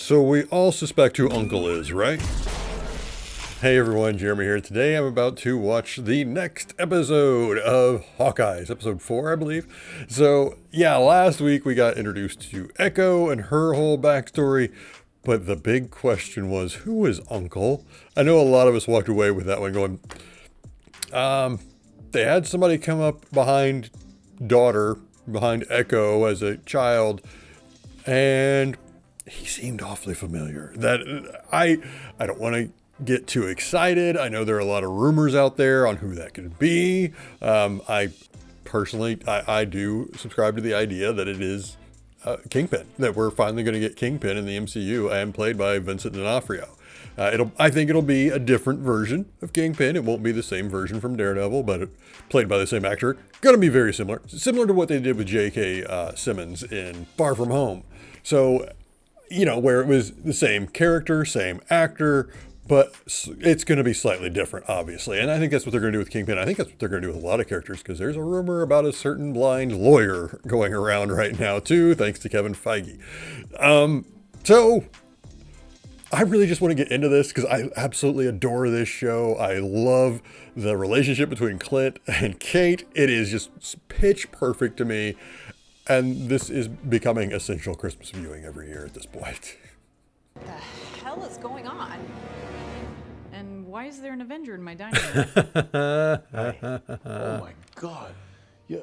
So we all suspect who Uncle is, right? Hey everyone, Jeremy here. Today I'm about to watch the next episode of Hawkeye. It's episode 4, I believe. So yeah, last week we got introduced to Echo and her whole backstory. But the big question was, who is Uncle? I know a lot of us walked away with that one going, they had somebody come up behind Echo as a child, and he seemed awfully familiar. I don't want to get too excited. I know there are a lot of rumors out there on who that could be. I personally, I do subscribe to the idea that it is Kingpin, that we're finally going to get Kingpin in the MCU and played by Vincent D'Onofrio. I think it'll be a different version of Kingpin. It won't be the same version from Daredevil, but played by the same actor. Going to be very similar to what they did with J.K. Simmons in Far From Home. So, where it was the same character, same actor, but it's going to be slightly different, obviously. And I think that's what they're going to do with Kingpin. I think that's what they're going to do with a lot of characters, because there's a rumor about a certain blind lawyer going around right now, too, thanks to Kevin Feige. So I really just want to get into this because I absolutely adore this show. I love the relationship between Clint and Kate. It is just pitch perfect to me. And this is becoming essential Christmas viewing every year at this point. What the hell is going on? And why is there an Avenger in my dining room? Oh my God. You're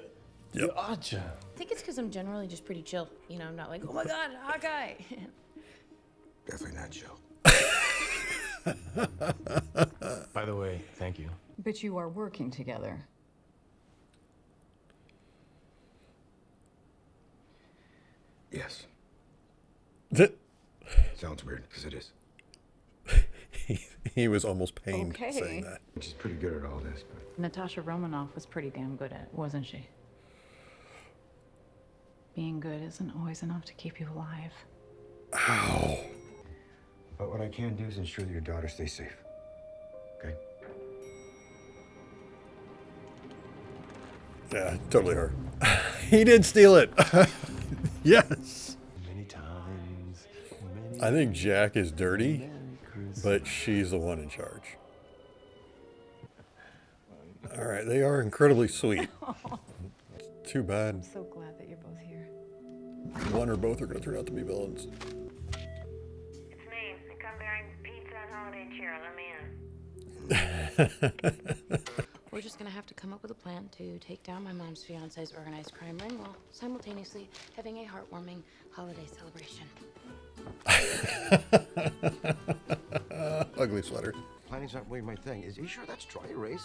Archer. I think it's because I'm generally just pretty chill. I'm not like, oh my God, Hawkeye. Definitely not Joe. By the way, thank you. But you are working together. Yes. That Sounds weird, because it is. he was almost pained Okay. saying that. She's pretty good at all this, but Natasha Romanoff was pretty damn good at it, wasn't she? Being good isn't always enough to keep you alive. Ow. But what I can do is ensure that your daughter stays safe. Okay? Yeah, totally her. He did steal it. Yes. Many times. I think Jack is dirty, but she's the one in charge. All right, they are incredibly sweet. Too bad I'm so glad that you're both here. one or both are going to turn out to be villains. It's me. I come bearing pizza and holiday cheer. Let me in. We're just gonna have to come up with a plan to take down my mom's fiance's organized crime ring while simultaneously having a heartwarming holiday celebration. Ugly sweater. Planning's not really my thing. Is you sure that's dry erase?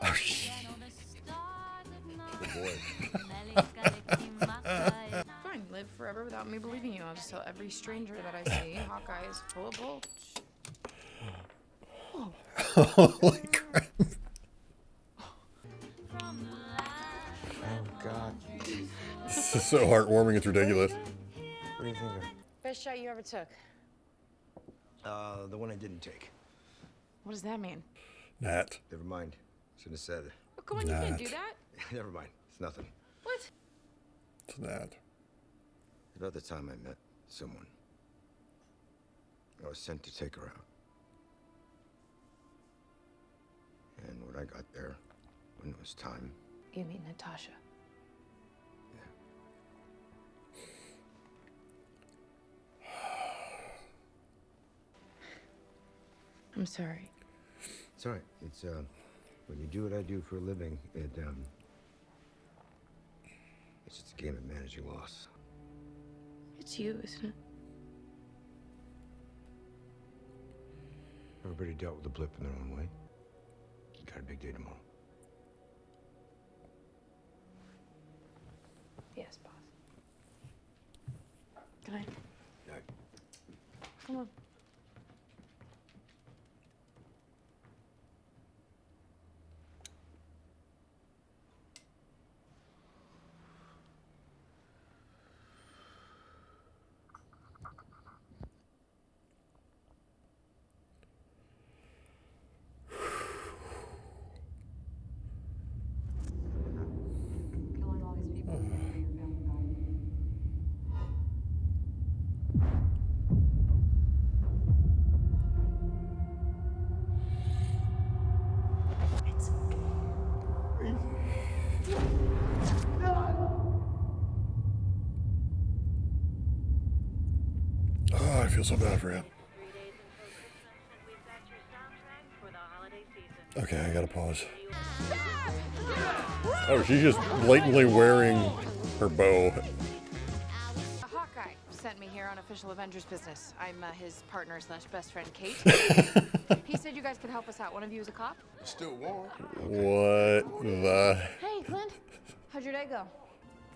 Oh, shit. Fine, live forever without me believing you. I'll just tell every stranger that I see Hawkeye is full of bolts. Holy crap. Oh God. This is so heartwarming, it's ridiculous. What do you think of? Best shot you ever took. The one I didn't take. What does that mean? Nat. Never mind. Shouldn't have said it. Oh, come on, you can't do Not. that. Never mind. It's nothing. What? It's Nat. About the time I met someone, I was sent to take her out. And when I got there, when it was time, You mean Natasha? I'm sorry. it's all right. It's when you do what I do for a living, it's just a game of managing loss. It's you, isn't it? Everybody dealt with the blip in their own way. You got a big day tomorrow. Yes, boss. Good night. No. Come on. I feel so bad for him. Okay, I gotta pause. Oh, she's just blatantly wearing her bow. Hawkeye sent me here on official Avengers business. I'm his partner slash best friend, Kate. He said you guys could help us out. One of you is a cop? It's still warm. What the? Hey, Clint. How'd your day go?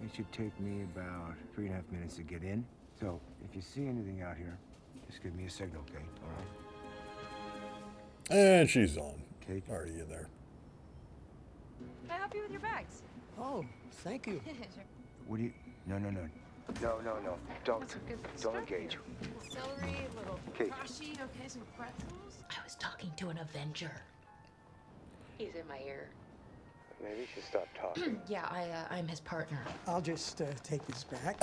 It should take me about 3.5 minutes to get in. So if you see anything out here, just give me a signal, okay? All right? And she's on. Kate? Already in there. Can I help you with your bags? Oh, thank you. What do you... No. No. Don't. That's a good Don't start engage. here. A little celery, a little Kate. kashi, okay, some pretzels. I was talking to an Avenger. He's in my ear. Maybe you should stop talking. Yeah, I'm his partner. I'll just take this back.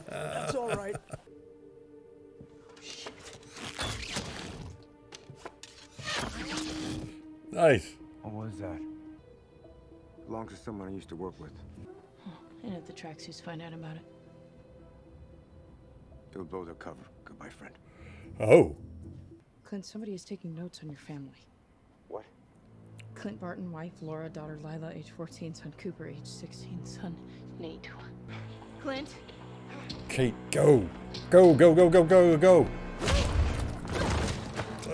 That's all right. Nice. What was that? Belongs to someone I used to work with. And if the tracksuits find out about it. It'll blow their cover. Goodbye, friend. Oh. Clint, somebody is taking notes on your family. What? Clint Barton, wife Laura, daughter Lila, age 14, son Cooper, age 16, son Nate. Clint? Kate, go. Go.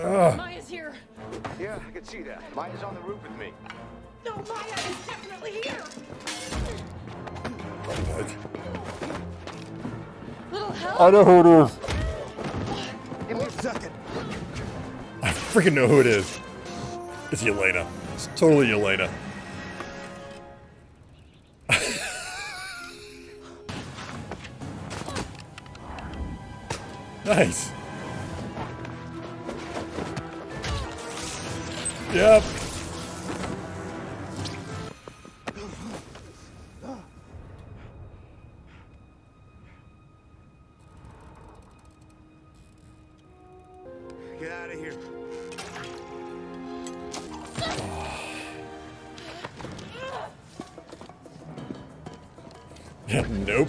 Ugh. Maya's here. Yeah, I can see that. Maya's on the roof with me. No, Maya is definitely here. What? Little help. I know who it is. Give me a second. I freaking know who it is. It's Yelena. It's totally Yelena. Nice. Yep. Get out of here. Nope.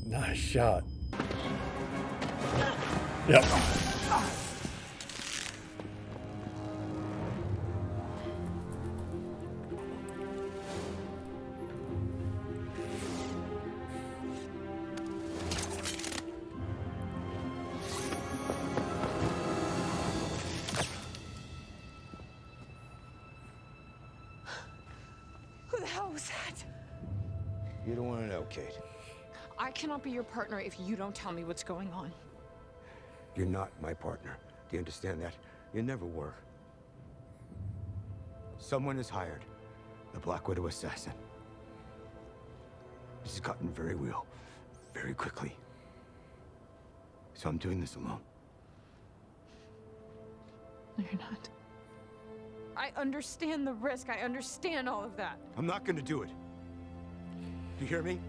Nice shot. Yep. Who the hell was that? You don't want to know, Kate. I cannot be your partner if you don't tell me what's going on. You're not my partner. Do you understand that? You never were. Someone is hired. The Black Widow assassin. This has gotten very real. Very quickly. So I'm doing this alone. No, you're not. I understand the risk. I understand all of that. I'm not gonna do it. You hear me?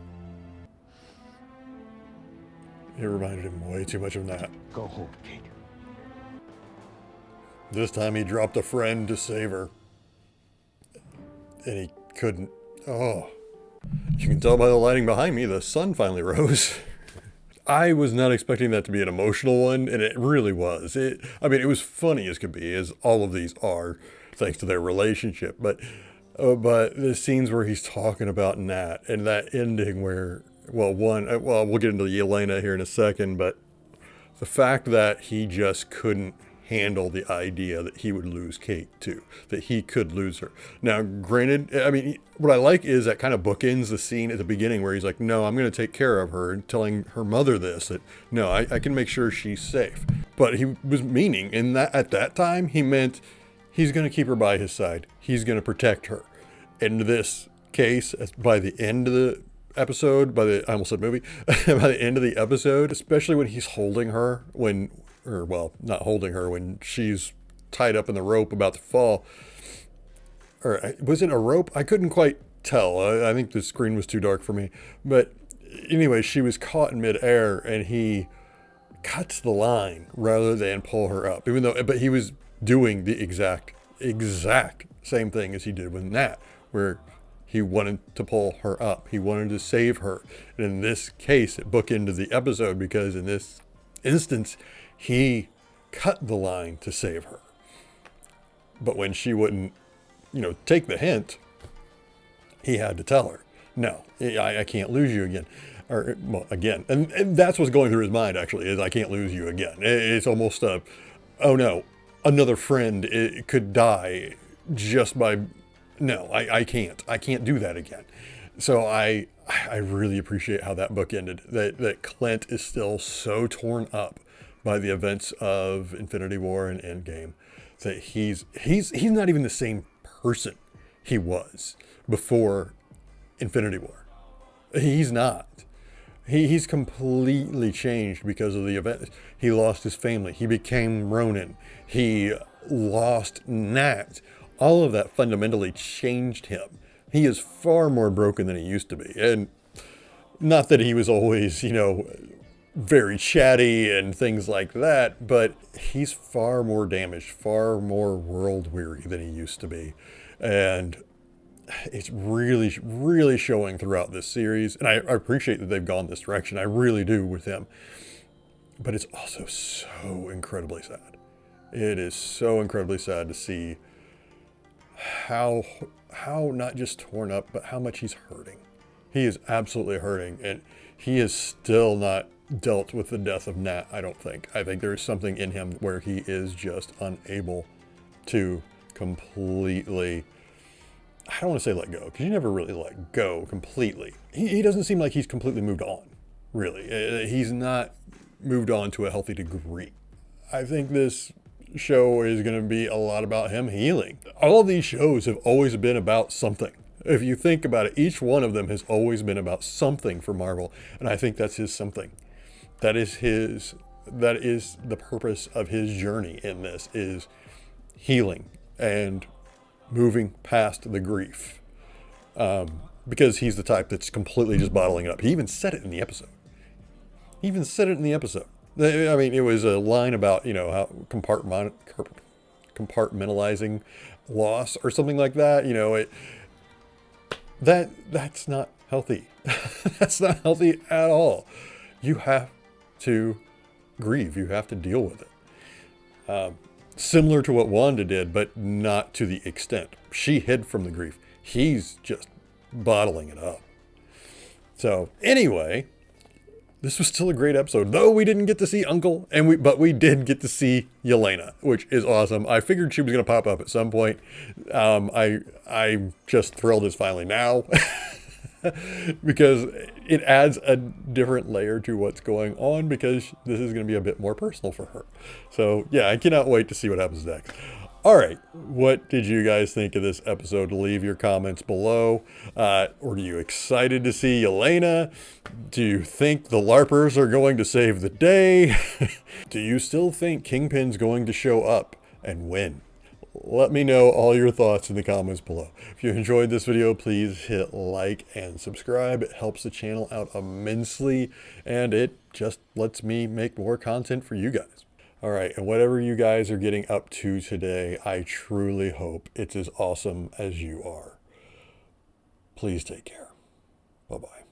It reminded him way too much of that. Go home, Kate. This time he dropped a friend to save her. And he couldn't. Oh. You can tell by the lighting behind me, the sun finally rose. I was not expecting that to be an emotional one, and it really was. It was funny as could be, as all of these are, thanks to their relationship. But the scenes where he's talking about Nat, and that ending where, we'll get into Yelena here in a second, but the fact that he just couldn't handle the idea that he would lose Kate too, that he could lose her. Now, granted, what I like is that kind of bookends the scene at the beginning where he's like, no, I'm going to take care of her, and telling her mother this, that no, I can make sure she's safe. But he was meaning in that at that time, he meant he's going to keep her by his side. He's going to protect her. In this case, by the end of the episode, I almost said movie, by the end of the episode, especially when he's holding her not holding her, when she's tied up in the rope about to fall. Or was it a rope? I couldn't quite tell. I think the screen was too dark for me. But anyway, she was caught in midair, and he cuts the line rather than pull her up. But he was doing the exact same thing as he did with Nat, where he wanted to pull her up. He wanted to save her. And in this case, it bookended the episode because in this instance, he cut the line to save her. But when she wouldn't, take the hint, he had to tell her, no, I can't lose you again. Or, well, again. And that's what's going through his mind, actually, is I can't lose you again. It's almost oh no, another friend could die just by, no, I can't do that again. So I really appreciate how that book ended, that Clint is still so torn up by the events of Infinity War and Endgame that he's not even the same person he was before Infinity War. He's not. He's completely changed because of the event. He lost his family. He became Ronin. He lost Nat. All of that fundamentally changed him. He is far more broken than he used to be. And not that he was always, very chatty and things like that, but he's far more damaged, far more world weary than he used to be. And it's really, really showing throughout this series. And I appreciate that they've gone this direction. I really do with him. But it's also so incredibly sad. It is so incredibly sad to see how not just torn up, but how much he's hurting. He is absolutely hurting. And he is still not dealt with the death of Nat, I don't think. I think there's something in him where he is just unable to completely, I don't want to say let go, because you never really let go completely. He doesn't seem like he's completely moved on, really. He's not moved on to a healthy degree. I think this show is going to be a lot about him healing. All of these shows have always been about something. If you think about it, each one of them has always been about something for Marvel, and I think that's his something. That is the purpose of his journey in this, is healing and moving past the grief. Because he's the type that's completely just bottling it up. He even said it in the episode. I mean, it was a line about, how compartmentalizing loss or something like that. That's not healthy. That's not healthy at all. You have to grieve. You have to deal with it. Similar to what Wanda did, but not to the extent. She hid from the grief. He's just bottling it up. So anyway, this was still a great episode, though we didn't get to see Uncle, but we did get to see Yelena, which is awesome. I figured she was going to pop up at some point. I'm just thrilled it's finally now. Because it adds a different layer to what's going on, because this is going to be a bit more personal for her. So yeah, I cannot wait to see what happens next. All right, what did you guys think of this episode? Leave your comments below. Are you excited to see Yelena? Do you think the LARPers are going to save the day? Do you still think Kingpin's going to show up and win? Let me know all your thoughts in the comments below. If you enjoyed this video, please hit like and subscribe. It helps the channel out immensely, and it just lets me make more content for you guys. All right, and whatever you guys are getting up to today, I truly hope it's as awesome as you are. Please take care. Bye-bye.